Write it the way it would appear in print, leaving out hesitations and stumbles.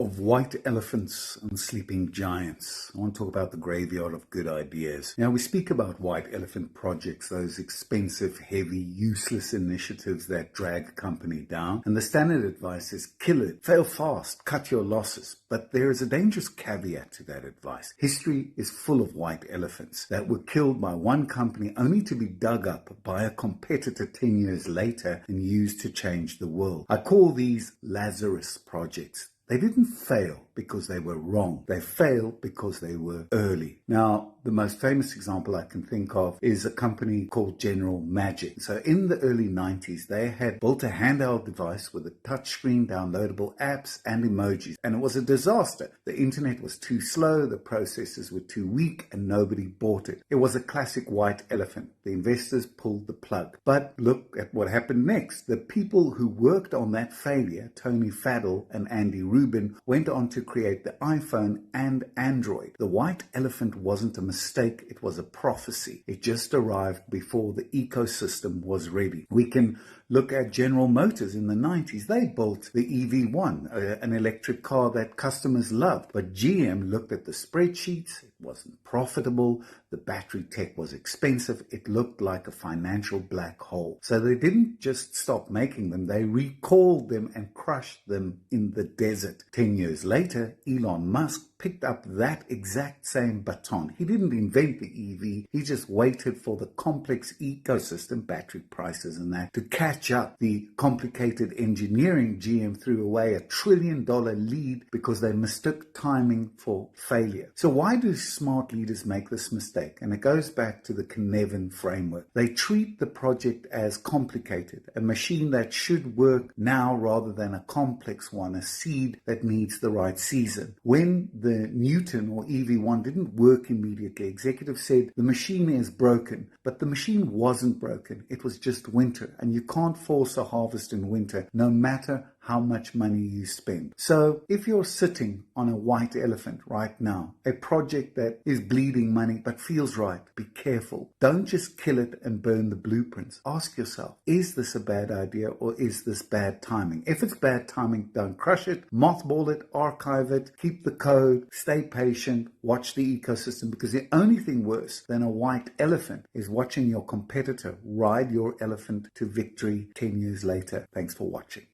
Of white elephants and sleeping giants. I want to talk about the graveyard of good ideas. Now, we speak about white elephant projects, those expensive, heavy, useless initiatives that drag a company down. And the standard advice is kill it, fail fast, cut your losses. But there is a dangerous caveat to that advice. History is full of white elephants that were killed by one company only to be dug up by a competitor 10 years later and used to change the world. I call these Lazarus projects. They didn't fail because they were wrong. They failed because they were early. Now, the most famous example I can think of is a company called General Magic. So in the early 90s, they had built a handheld device with a touchscreen, downloadable apps, and emojis. And it was a disaster. The internet was too slow, the processors were too weak, and nobody bought it. It was a classic white elephant. The investors pulled the plug. But look at what happened next. The people who worked on that failure, Tony Fadell and Andy Rubin, went on to create the iPhone and Android. The white elephant wasn't a mistake, it was a prophecy. It just arrived before the ecosystem was ready. We can look at General Motors in the 90s. They built the EV1, an electric car that customers loved. But GM looked at the spreadsheets. It wasn't profitable. The battery tech was expensive. It looked like a financial black hole. So they didn't just stop making them. They recalled them and crushed them in the desert. 10 years later, Elon Musk picked up that exact same baton. He didn't invent the EV. He just waited for the complex ecosystem, battery prices and that, to catch up. The complicated engineering, GM threw away $1 trillion lead because they mistook timing for failure. So why do smart leaders make this mistake? And it goes back to the Cynefin framework. They treat the project as complicated, a machine that should work now rather than a complex one, a seed that needs the right season. When the Newton or EV1 didn't work immediately, executives said the machine is broken, but the machine wasn't broken. It was just winter, and you can't force a harvest in winter, no matter how much money you spend. So if you're sitting on a white elephant right now, a project that is bleeding money but feels right, be careful. Don't just kill it and burn the blueprints. Ask yourself, is this a bad idea or is this bad timing? If it's bad timing, don't crush it, mothball it, archive it, keep the code, stay patient, watch the ecosystem, because the only thing worse than a white elephant is watching your competitor ride your elephant to victory 10 years later. Thanks for watching.